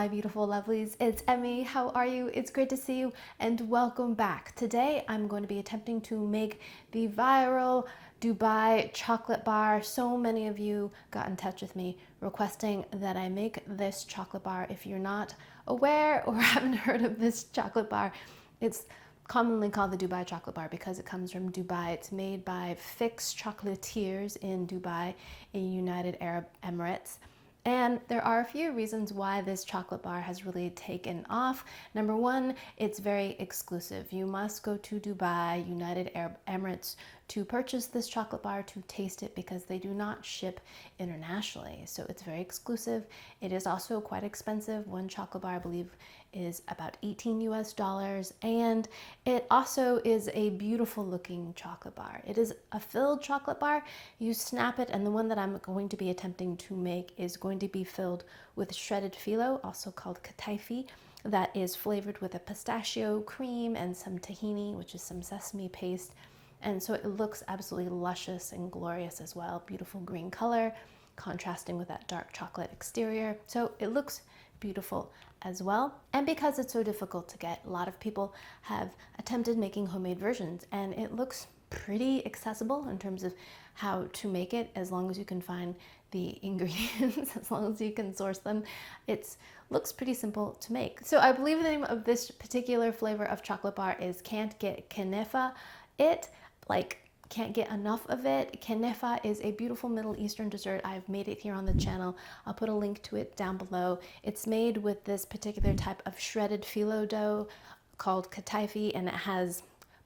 beautiful lovelies. It's Emmy. How are you? It's great to see you and welcome back. Today I'm going to be attempting to make the viral Dubai chocolate bar. So many of you got in touch with me requesting that I make this chocolate bar. If you're not aware or haven't heard of this chocolate bar, it's commonly called the Dubai chocolate bar because it comes from Dubai. It's made by Fix chocolatiers in Dubai, in United Arab Emirates. And there are a few reasons why this chocolate bar has really taken off. Number one, it's very exclusive. You must go to Dubai, United Arab Emirates, to purchase this chocolate bar, to taste it, because they do not ship internationally. So it's very exclusive. It is also quite expensive. One chocolate bar, I believe, is about 18 US dollars. And it also is a beautiful looking chocolate bar. It is a filled chocolate bar. You snap it, and the one that I'm going to be attempting to make is going to be filled with shredded phyllo, also called kataifi, that is flavored with a pistachio cream and some tahini, which is some sesame paste. And so it looks absolutely luscious and glorious as well. Beautiful green color, contrasting with that dark chocolate exterior. So it looks beautiful as well. And because it's so difficult to get, a lot of people have attempted making homemade versions, and it looks pretty accessible in terms of how to make it, as long as you can find the ingredients, as long as you can source them. It looks pretty simple to make. So I believe the name of this particular flavor of chocolate bar is Can't Get Knefeh. Can't get enough of it. Knefeh is a beautiful Middle Eastern dessert. I've made it here on the channel. I'll put a link to it down below. It's made with this particular type of shredded phyllo dough called kataifi, and it has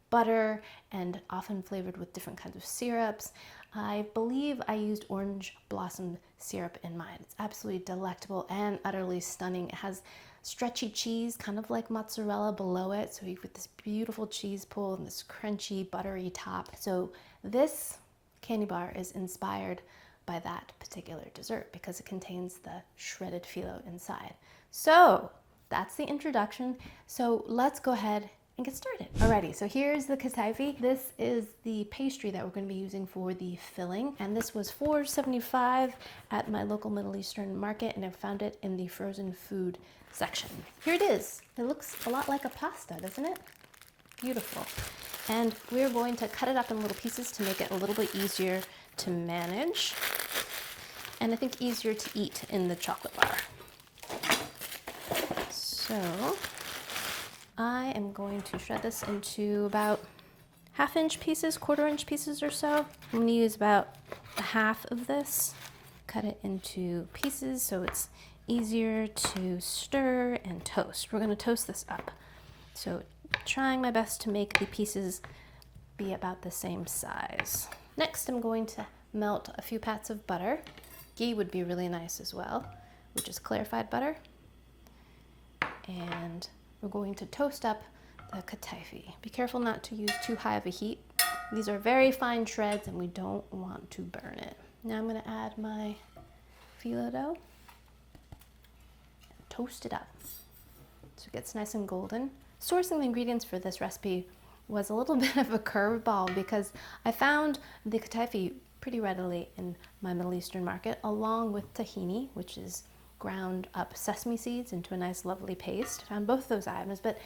butter and often flavored with different kinds of syrups. I believe I used orange blossom syrup in mine. It's absolutely delectable and utterly stunning. It has stretchy cheese, kind of like mozzarella below it. So you get this beautiful cheese pull and this crunchy, buttery top. So this candy bar is inspired by that particular dessert because it contains the shredded phyllo inside. So that's the introduction. So let's go ahead and get started. Alrighty, so here's the kataifi. This is the pastry that we're going to be using for the filling, and this was $4.75 at my local Middle Eastern market, and I found it in the frozen food section. Here it is. It looks a lot like a pasta, doesn't it? Beautiful. And we're going to cut it up in little pieces to make it a little bit easier to manage, and I think easier to eat in the chocolate bar. So I am going to shred this into about half-inch pieces, quarter-inch pieces or so. I'm going to use about half of this, cut it into pieces so it's easier to stir and toast. We're going to toast this up. So trying my best to make the pieces be about the same size. Next, I'm going to melt a few pats of butter. Ghee would be really nice as well, which is clarified butter. And we're going to toast up the kataifi. Be careful not to use too high of a heat. These are very fine shreds and we don't want to burn it. Now I'm going to add my phyllo dough and toast it up so it gets nice and golden. Sourcing the ingredients for this recipe was a little bit of a curveball because I found the kataifi pretty readily in my Middle Eastern market, along with tahini, which is ground up sesame seeds into a nice lovely paste. Found both those items, but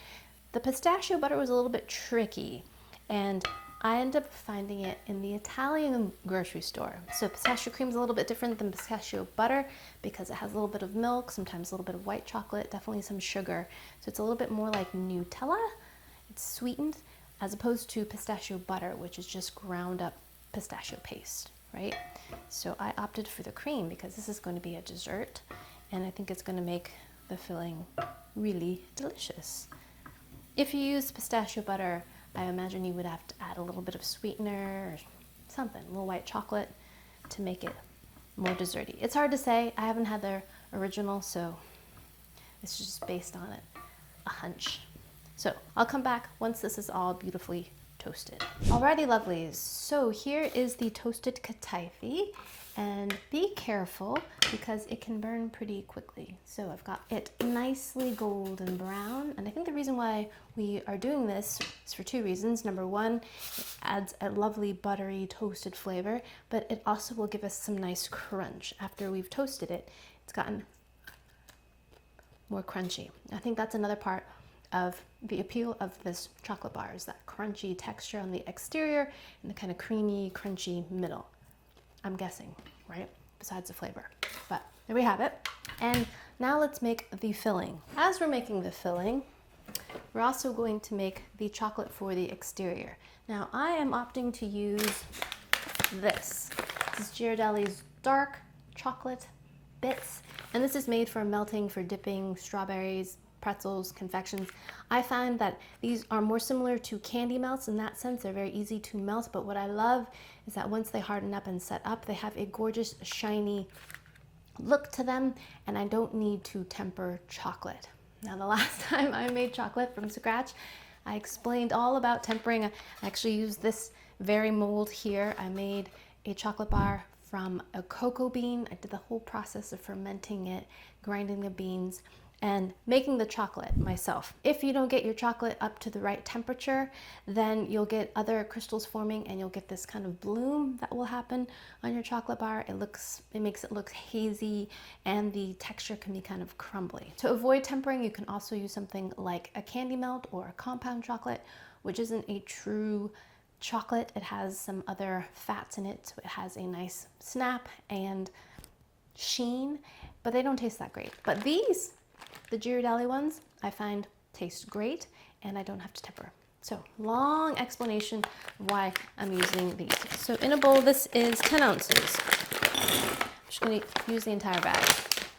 the pistachio butter was a little bit tricky, and I ended up finding it in the Italian grocery store. So pistachio cream is a little bit different than pistachio butter because it has a little bit of milk, sometimes a little bit of white chocolate, definitely some sugar. So it's a little bit more like Nutella. It's sweetened, as opposed to pistachio butter, which is just ground up pistachio paste, right? So I opted for the cream because this is going to be a dessert, and I think it's going to make the filling really delicious. If you use pistachio butter, I imagine you would have to add a little bit of sweetener or something, a little white chocolate, to make it more desserty. It's hard to say. I haven't had their original, so it's just based on it, a hunch. So I'll come back once this is all beautifully toasted. Alrighty, lovelies. So here is the toasted kataifi, and be careful because it can burn pretty quickly. So I've got it nicely golden brown, and I think the reason why we are doing this is for two reasons. Number one, it adds a lovely buttery toasted flavor, but it also will give us some nice crunch after we've toasted it. It's gotten more crunchy. I think that's another part of the appeal of this chocolate bar, is that crunchy texture on the exterior and the kind of creamy, crunchy middle. I'm guessing, right? Besides the flavor. But there we have it. And now let's make the filling. As we're making the filling, we're also going to make the chocolate for the exterior. Now I am opting to use this. This is Ghirardelli's dark chocolate bits. And this is made for melting, for dipping strawberries, pretzels, confections. I find that these are more similar to candy melts in that sense. They're very easy to melt, but what I love is that once they harden up and set up, they have a gorgeous, shiny look to them, and I don't need to temper chocolate. Now, the last time I made chocolate from scratch, I explained all about tempering. I actually used this very mold here. I made a chocolate bar from a cocoa bean. I did the whole process of fermenting it, grinding the beans, and making the chocolate myself. If you don't get your chocolate up to the right temperature, then you'll get other crystals forming and you'll get this kind of bloom that will happen on your chocolate bar. It makes it look hazy, and the texture can be kind of crumbly. To avoid tempering, you can also use something like a candy melt or a compound chocolate, which isn't a true chocolate. It has some other fats in it, so it has a nice snap and sheen, but they don't taste that great. But these, the Ghirardelli ones, I find taste great, and I don't have to temper. So, long explanation why I'm using these. So in a bowl, this is 10 ounces. I'm just going to use the entire bag.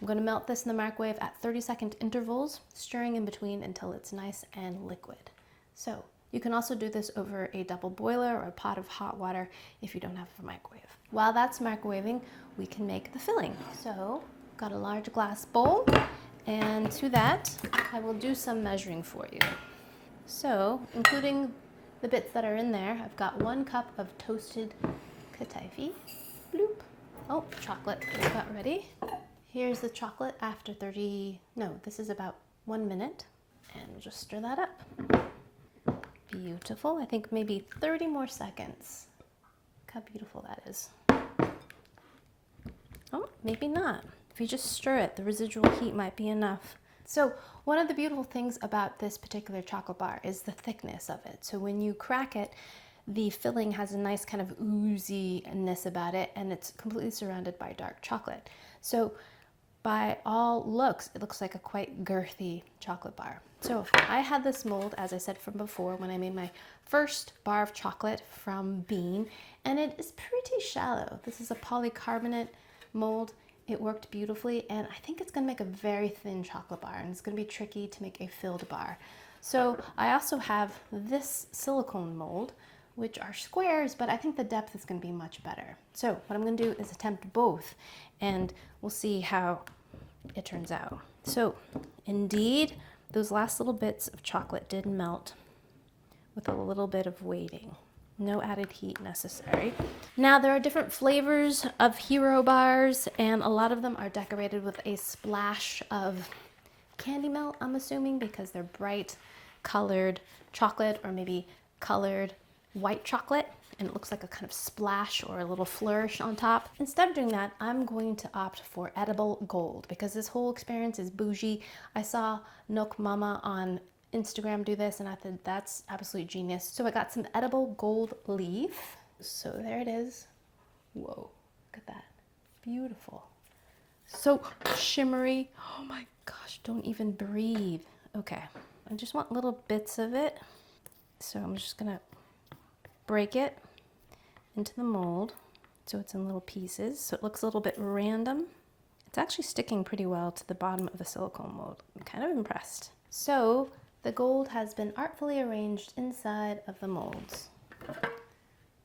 I'm going to melt this in the microwave at 30-second intervals, stirring in between until it's nice and liquid. So you can also do this over a double boiler or a pot of hot water if you don't have a microwave. While that's microwaving, we can make the filling. So, got a large glass bowl, and to that, I will do some measuring for you. So, including the bits that are in there, I've got 1 cup of toasted kataifi. Bloop. Oh, chocolate just got ready. Here's the chocolate after this is about 1 minute. And we'll just stir that up. Beautiful. I think maybe 30 more seconds. Look how beautiful that is. Oh, maybe not. If you just stir it, the residual heat might be enough. So one of the beautiful things about this particular chocolate bar is the thickness of it. So when you crack it, the filling has a nice kind of ooziness about it, and it's completely surrounded by dark chocolate. So by all looks, it looks like a quite girthy chocolate bar. So I had this mold, as I said from before, when I made my first bar of chocolate from bean, and it is pretty shallow. This is a polycarbonate mold. It worked beautifully, and I think it's going to make a very thin chocolate bar, and it's going to be tricky to make a filled bar. So I also have this silicone mold, which are squares, but I think the depth is going to be much better. So what I'm going to do is attempt both, and we'll see how it turns out. So indeed, those last little bits of chocolate did melt with a little bit of waiting. No added heat necessary. Now, there are different flavors of hero bars, and a lot of them are decorated with a splash of candy melt, I'm assuming, because they're bright colored chocolate, or maybe colored white chocolate, and it looks like a kind of splash or a little flourish on top. Instead of doing that, I'm going to opt for edible gold, because this whole experience is bougie. I saw Nook Mama on Instagram do this, and I thought that's absolute genius. So I got some edible gold leaf. So there it is. Whoa, look at that. Beautiful. So shimmery. Oh my gosh, don't even breathe. Okay, I just want little bits of it. So I'm just gonna break it into the mold so it's in little pieces, so it looks a little bit random. It's actually sticking pretty well to the bottom of the silicone mold. I'm kind of impressed. So the gold has been artfully arranged inside of the molds.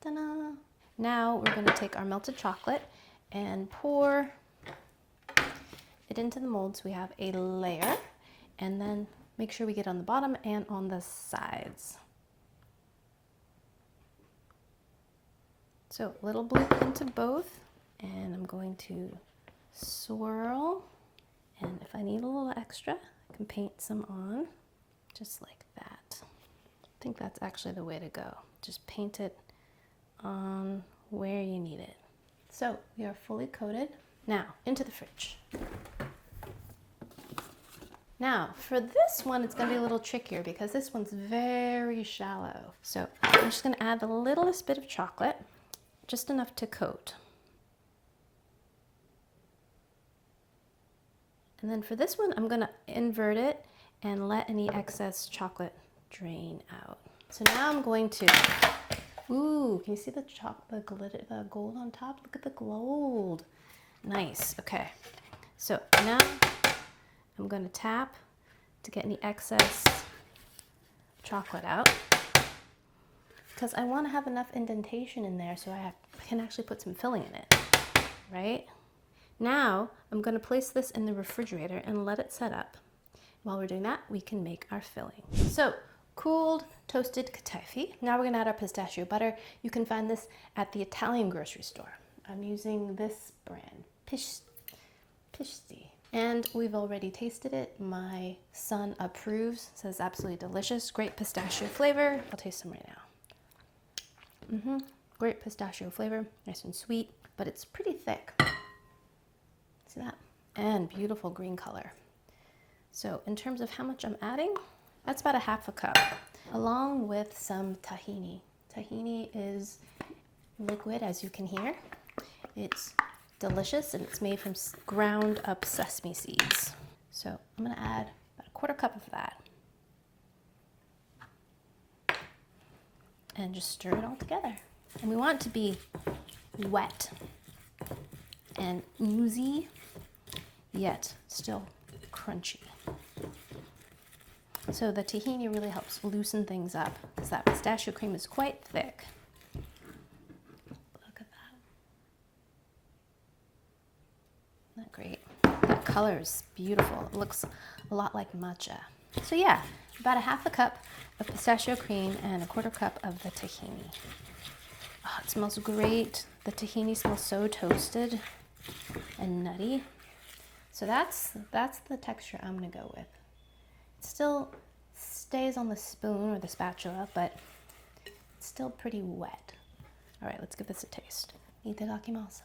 Ta-da! Now we're going to take our melted chocolate and pour it into the mold so we have a layer, and then make sure we get on the bottom and on the sides. So a little bloop into both, and I'm going to swirl, and if I need a little extra, I can paint some on, just like that. I think that's actually the way to go. Just paint it on where you need it. So we are fully coated. Now into the fridge. Now, for this one, it's gonna be a little trickier because this one's very shallow. So I'm just gonna add the littlest bit of chocolate, just enough to coat. And then for this one, I'm gonna invert it and let any excess chocolate drain out. So now I'm going to, ooh, can you see the gold on top? Look at the gold. Nice, okay. So now I'm gonna tap to get any excess chocolate out because I wanna have enough indentation in there so I can actually put some filling in it, right? Now I'm gonna place this in the refrigerator and let it set up. While we're doing that, we can make our filling. So, cooled toasted kataifi. Now we're gonna add our pistachio butter. You can find this at the Italian grocery store. I'm using this brand, Pishti. And we've already tasted it. My son approves, says absolutely delicious. Great pistachio flavor. I'll taste some right now. Great pistachio flavor, nice and sweet, but it's pretty thick. See that? And beautiful green color. So in terms of how much I'm adding, that's about 1/2 cup, along with some tahini. Tahini is liquid, as you can hear. It's delicious and it's made from ground up sesame seeds. So I'm gonna add about 1/4 cup of that. And just stir it all together. And we want it to be wet and oozy, yet still crunchy. So the tahini really helps loosen things up because that pistachio cream is quite thick. Look at that. Isn't that great? That color is beautiful. It looks a lot like matcha. So yeah, about 1/2 cup of pistachio cream and 1/4 cup of the tahini. Oh, it smells great. The tahini smells so toasted and nutty. So that's the texture I'm gonna go with. It still stays on the spoon or the spatula, but it's still pretty wet. All right, let's give this a taste. Itadakimasu.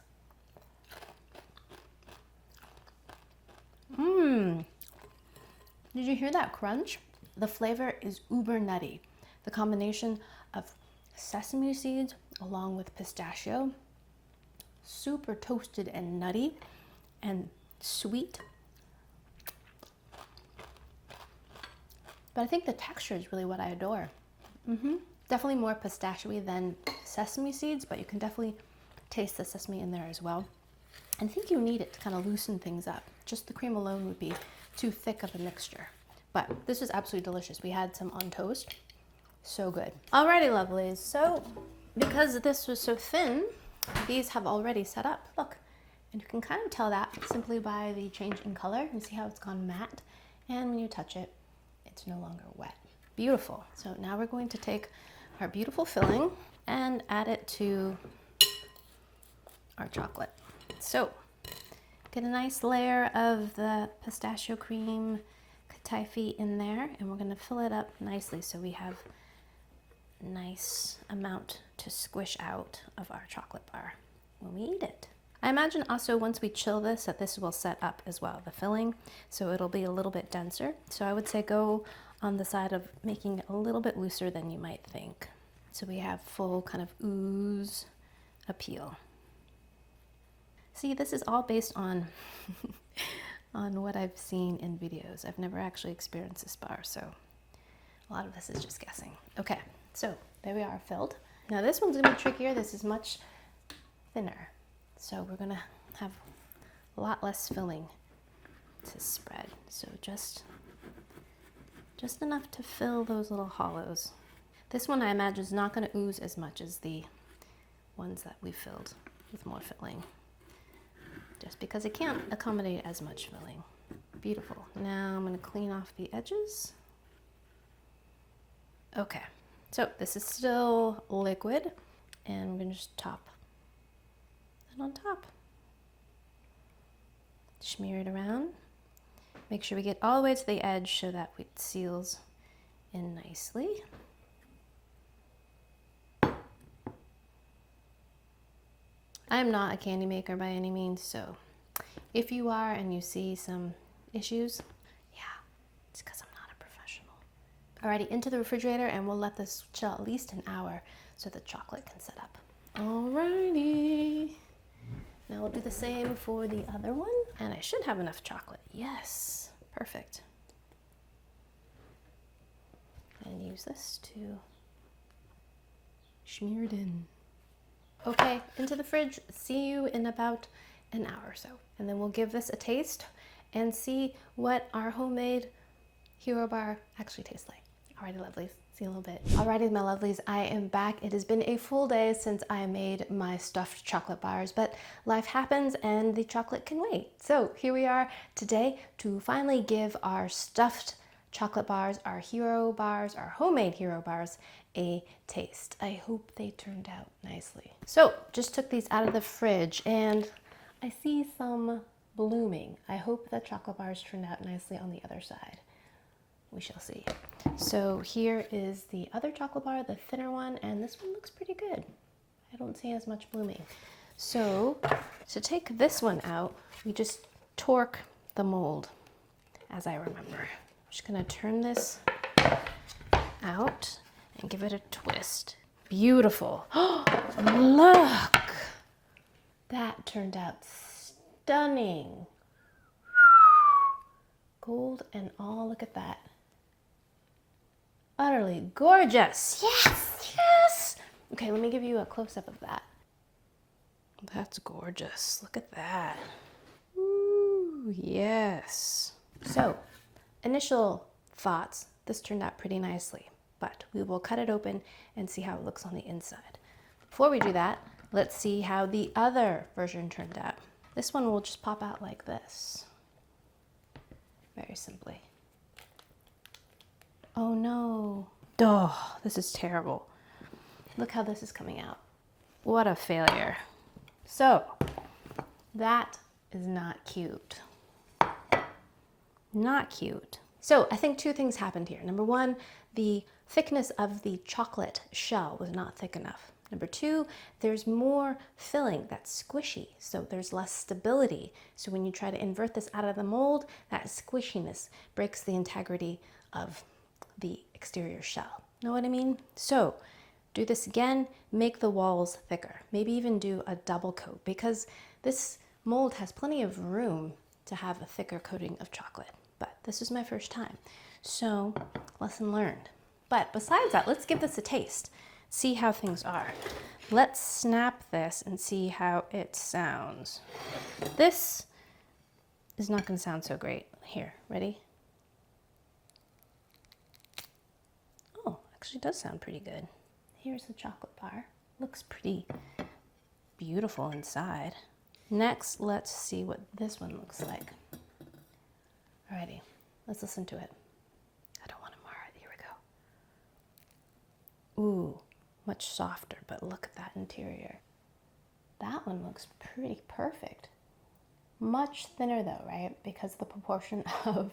Did you hear that crunch? The flavor is uber nutty. The combination of sesame seeds along with pistachio, super toasted and nutty and sweet. But I think the texture is really what I adore. Definitely more pistachio-y than sesame seeds, but you can definitely taste the sesame in there as well. I think you need it to kind of loosen things up. Just the cream alone would be too thick of a mixture. But this is absolutely delicious. We had some on toast. So good. Alrighty, lovelies. So because this was so thin, these have already set up. Look, and you can kind of tell that simply by the change in color. You see how it's gone matte? And when you touch it, it's no longer wet. Beautiful. So now we're going to take our beautiful filling and add it to our chocolate. So get a nice layer of the pistachio cream kataifi in there, and we're going to fill it up nicely so we have a nice amount to squish out of our chocolate bar when we eat it. I imagine also once we chill this, that this will set up as well, the filling, so it'll be a little bit denser. So I would say go on the side of making it a little bit looser than you might think. So we have full kind of ooze appeal. See, this is all based on on what I've seen in videos. I've never actually experienced this bar, so a lot of this is just guessing. Okay, so there we are, filled. Now this one's gonna be trickier. This is much thinner. So we're gonna have a lot less filling to spread. So just enough to fill those little hollows. This one I imagine is not gonna ooze as much as the ones that we filled with more filling, just because it can't accommodate as much filling. Beautiful. Now I'm gonna clean off the edges. Okay, so this is still liquid, and we're gonna just top it on top. Smear it around. Make sure we get all the way to the edge so that it seals in nicely. I'm not a candy maker by any means, so if you are and you see some issues, yeah, Alrighty, into the refrigerator, and we'll let this chill at least an hour so the chocolate can set up. Alrighty. Now we'll do the same for the other one. And I should have enough chocolate. Yes, perfect. And use this to smear it in. Okay, into the fridge. See you in about an hour or so. And then we'll give this a taste and see what our homemade Hero Bar actually tastes like. Alrighty, lovelies. See you in a little bit. Alrighty, my lovelies, I am back. It has been a full day since I made my stuffed chocolate bars, but life happens and the chocolate can wait. So here we are today to finally give our stuffed chocolate bars, our hero bars, our homemade hero bars, a taste. I hope they turned out nicely. So just took these out of the fridge and I see some blooming. I hope the chocolate bars turned out nicely on the other side. We shall see. So here is the other chocolate bar, the thinner one, and this one looks pretty good. I don't see as much blooming. So to take this one out, we just torque the mold, as I remember. I'm just gonna turn this out and give it a twist. Beautiful. Look! That turned out stunning. Gold and all, look at that. Utterly gorgeous. Yes, yes. Okay, let me give you a close-up of that. That's gorgeous. Look at that. Ooh, yes. So, initial thoughts, this turned out pretty nicely, but we will cut it open and see how it looks on the inside. Before we do that, let's see how the other version turned out. This one will just pop out like this. Very simply. Oh no. Oh, this is terrible. Look how this is coming out. What a failure. So, that is not cute. Not cute. So, I think two things happened here. Number one, the thickness of the chocolate shell was not thick enough. Number two, there's more filling that's squishy, so there's less stability. So when you try to invert this out of the mold, that squishiness breaks the integrity of the exterior shell. Know what I mean? So do this again, make the walls thicker. Maybe even do a double coat because this mold has plenty of room to have a thicker coating of chocolate. But this is my first time, so lesson learned. But besides that, let's give this a taste. See how things are. Let's snap this and see how it sounds. This is not going to sound so great. Here, ready? Oh, actually does sound pretty good. Here's the chocolate bar. Looks pretty beautiful inside. Next, let's see what this one looks like. Alrighty, let's listen to it. I don't want to mar it. Here we go. Ooh. Much softer, but look at that interior. That one looks pretty perfect. Much thinner though, right? Because the proportion of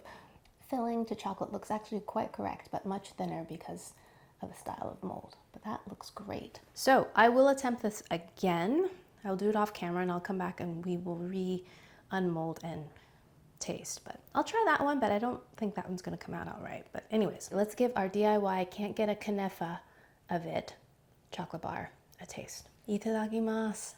filling to chocolate looks actually quite correct, but much thinner because of the style of mold. But that looks great. So I will attempt this again. I'll do it off camera and I'll come back and we will re-unmold and taste. But I'll try that one, but I don't think that one's gonna come out all right. But anyways, let's give our DIY can't get a Knefeh of it chocolate bar a taste. Itadakimasu.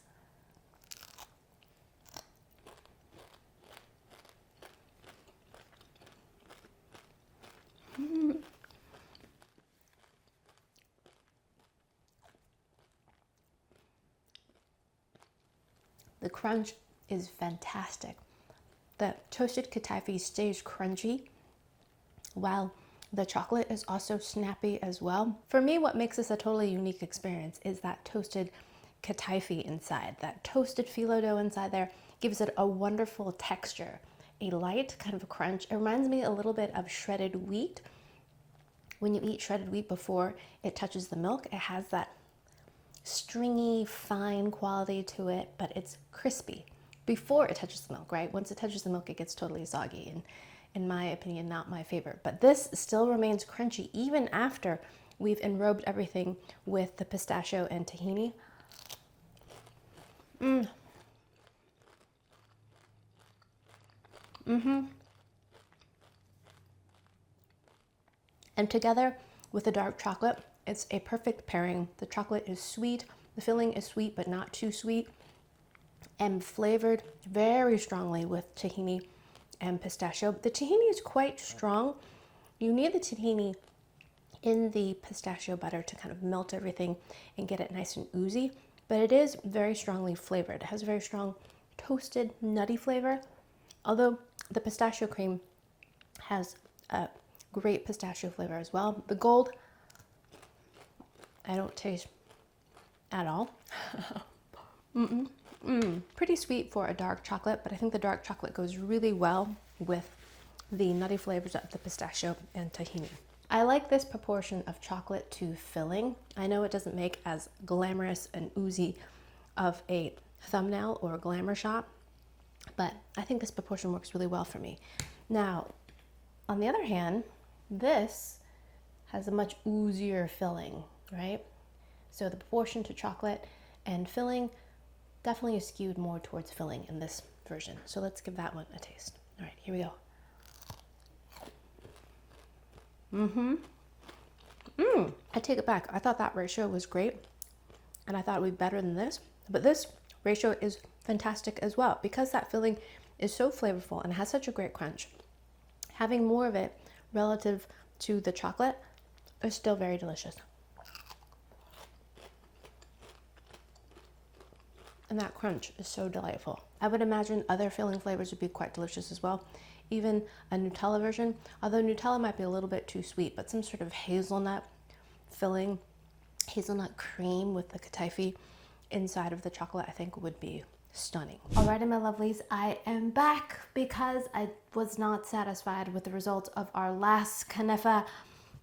The crunch is fantastic. The toasted kataifi stays crunchy while the chocolate is also snappy as well. For me, what makes this a totally unique experience is that toasted kataifi inside. That toasted phyllo dough inside there gives it a wonderful texture, a light kind of a crunch. It reminds me a little bit of shredded wheat. When you eat shredded wheat before it touches the milk, it has that stringy, fine quality to it, but it's crispy before it touches the milk, right? Once it touches the milk, it gets totally soggy and in my opinion, not my favorite. But this still remains crunchy even after we've enrobed everything with the pistachio and tahini. And together with the dark chocolate, it's a perfect pairing. The chocolate is sweet, the filling is sweet but not too sweet, and flavored very strongly with tahini and pistachio. The tahini is quite strong. You need the tahini in the pistachio butter to kind of melt everything and get it nice and oozy, but it is very strongly flavored. It has a very strong toasted nutty flavor, although the pistachio cream has a great pistachio flavor as well. The gold, I don't taste at all. Pretty sweet for a dark chocolate, but I think the dark chocolate goes really well with the nutty flavors of the pistachio and tahini. I like this proportion of chocolate to filling. I know it doesn't make as glamorous and oozy of a thumbnail or a glamour shot, but I think this proportion works really well for me. Now, on the other hand, this has a much oozier filling, right? So the proportion to chocolate and filling definitely is skewed more towards filling in this version. So let's give that one a taste. All right, here we go. I take it back. I thought that ratio was great, and I thought it would be better than this, but this ratio is fantastic as well because that filling is so flavorful and has such a great crunch. Having more of it relative to the chocolate is still very delicious. And that crunch is so delightful. I would imagine other filling flavors would be quite delicious as well. Even a Nutella version, although Nutella might be a little bit too sweet, but some sort of hazelnut filling, hazelnut cream with the kataifi inside of the chocolate, I think would be stunning. Alrighty, my lovelies, I am back because I was not satisfied with the results of our last Knefeh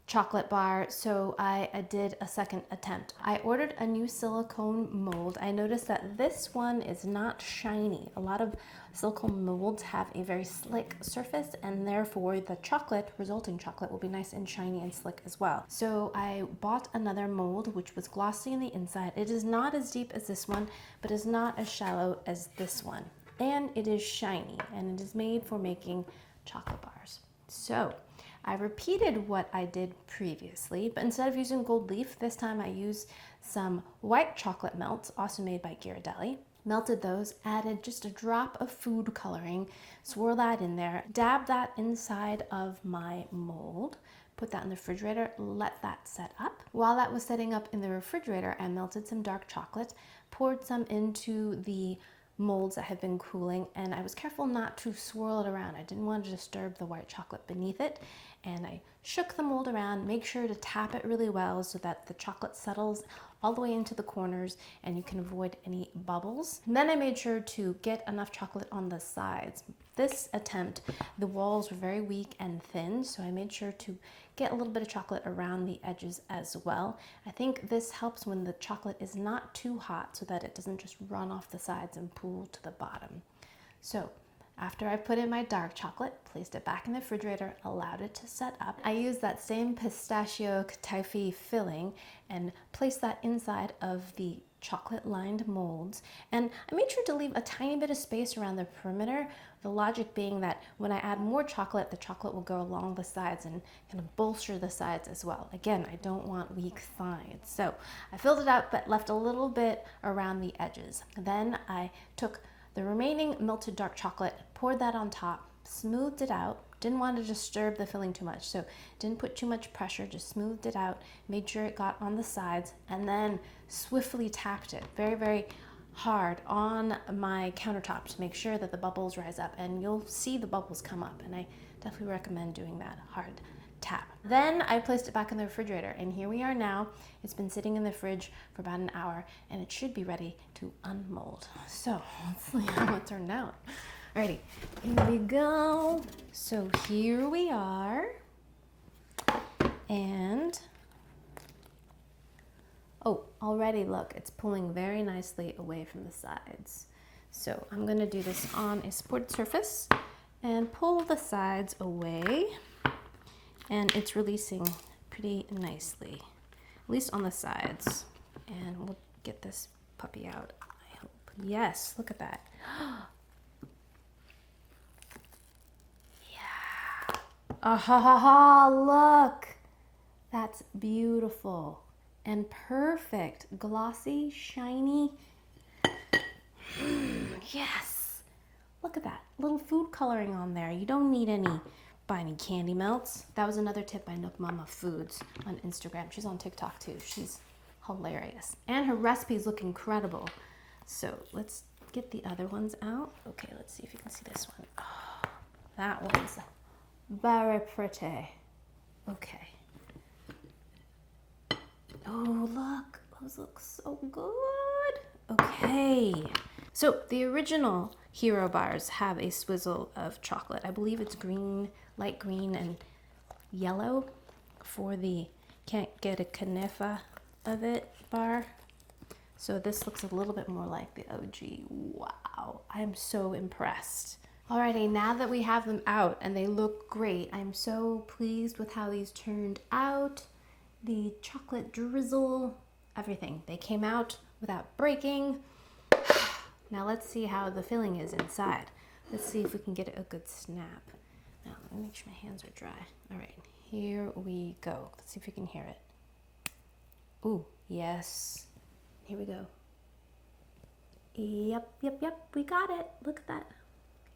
chocolate bar, so I did a second attempt. I ordered a new silicone mold. I noticed that this one is not shiny. A lot of silicone molds have a very slick surface, and therefore the chocolate, resulting chocolate, will be nice and shiny and slick as well. So I bought another mold which was glossy on the inside. It is not as deep as this one, but is not as shallow as this one. And it is shiny, and it is made for making chocolate bars. So I repeated what I did previously, but instead of using gold leaf, this time I used some white chocolate melts, also made by Ghirardelli. Melted those, added just a drop of food coloring, swirl that in there, dab that inside of my mold, put that in the refrigerator, let that set up. While that was setting up in the refrigerator, I melted some dark chocolate, poured some into the molds that had been cooling, and I was careful not to swirl it around. I didn't want to disturb the white chocolate beneath it, and I shook the mold around, make sure to tap it really well so that the chocolate settles all the way into the corners and you can avoid any bubbles. And then I made sure to get enough chocolate on the sides. This attempt, the walls were very weak and thin, so I made sure to get a little bit of chocolate around the edges as well. I think this helps when the chocolate is not too hot so that it doesn't just run off the sides and pool to the bottom. So after I put in my dark chocolate, placed it back in the refrigerator, allowed it to set up, I used that same pistachio kataifi filling and placed that inside of the chocolate lined molds, and I made sure to leave a tiny bit of space around the perimeter, the logic being that when I add more chocolate, the chocolate will go along the sides and kind of bolster the sides as well. Again, I don't want weak sides, so I filled it up but left a little bit around the edges. Then I took the remaining melted dark chocolate, poured that on top, smoothed it out. Didn't want to disturb the filling too much, so didn't put too much pressure, just smoothed it out, made sure it got on the sides, and then swiftly tapped it very, very hard on my countertop to make sure that the bubbles rise up, and you'll see the bubbles come up, and I definitely recommend doing that hard tap. Then I placed it back in the refrigerator, and here we are now. It's been sitting in the fridge for about an hour, and it should be ready to unmold. So let's see how it turned out. Alrighty, here we go. So here we are, and oh, already look, it's pulling very nicely away from the sides. So I'm gonna do this on a supported surface and pull the sides away, and it's releasing pretty nicely, at least on the sides. And we'll get this puppy out, I hope. Yes, look at that. Ah ha ha ha, look. That's beautiful and perfect. Glossy, shiny. Yes. Look at that. Little food coloring on there. You don't need buy any candy melts. That was another tip by Nook Mama Foods on Instagram. She's on TikTok too. She's hilarious. And her recipes look incredible. So let's get the other ones out. Okay, let's see if you can see this one. Oh, that one's very pretty. Okay. Oh, look. Those look so good. Okay. So the original Hero bars have a swizzle of chocolate. I believe it's green, light green and yellow for the can't get a Knefeh of it bar. So this looks a little bit more like the OG. Wow, I am so impressed. Alrighty, now that we have them out and they look great, I'm so pleased with how these turned out. The chocolate drizzle, everything. They came out without breaking. Now let's see how the filling is inside. Let's see if we can get a good snap. Now, let me make sure my hands are dry. All right, here we go. Let's see if you can hear it. Ooh, yes. Here we go. Yep, we got it. Look at that.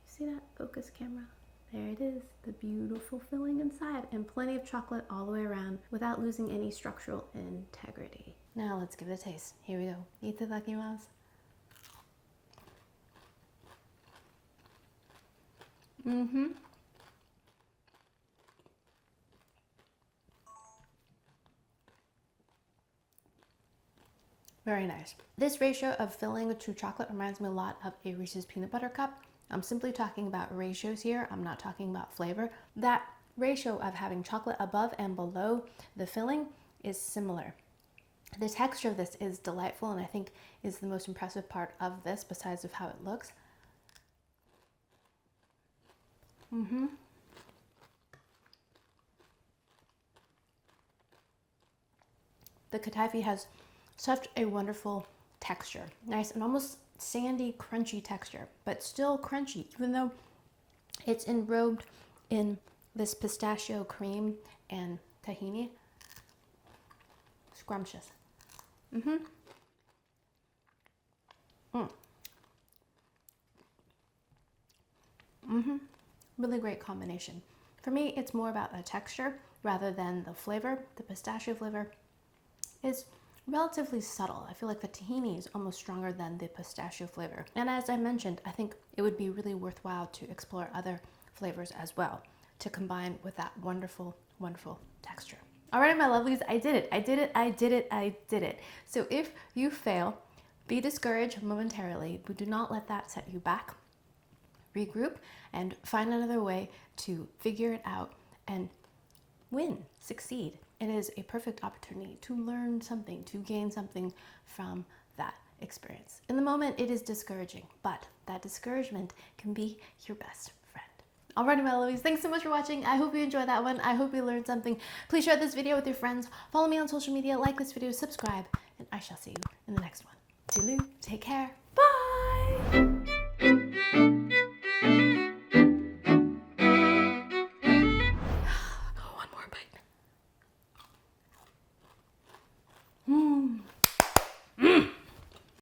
See that? Focus camera. There it is, the beautiful filling inside and plenty of chocolate all the way around without losing any structural integrity. Now let's give it a taste. Here we go. Itadakimasu. Very nice. This ratio of filling to chocolate reminds me a lot of a Reese's peanut butter cup. I'm simply talking about ratios here. I'm not talking about flavor. That ratio of having chocolate above and below the filling is similar. The texture of this is delightful and I think is the most impressive part of this besides of how it looks. The kataifi has such a wonderful texture. Nice and almost sandy, crunchy texture, but still crunchy, even though it's enrobed in this pistachio cream and tahini. Scrumptious. Really great combination. For me, it's more about the texture rather than the flavor. The pistachio flavor is relatively subtle. I feel like the tahini is almost stronger than the pistachio flavor. And as I mentioned, I think it would be really worthwhile to explore other flavors as well to combine with that wonderful, wonderful texture. All right, my lovelies, I did it. So if you fail, be discouraged momentarily, but do not let that set you back. Regroup and find another way to figure it out and win, succeed. It is a perfect opportunity to learn something, to gain something from that experience. In the moment, it is discouraging, but that discouragement can be your best friend. Alrighty, my lovies, thanks so much for watching. I hope you enjoyed that one. I hope you learned something. Please share this video with your friends. Follow me on social media, like this video, subscribe, and I shall see you in the next one. Toodaloo, take care, bye! One more bite.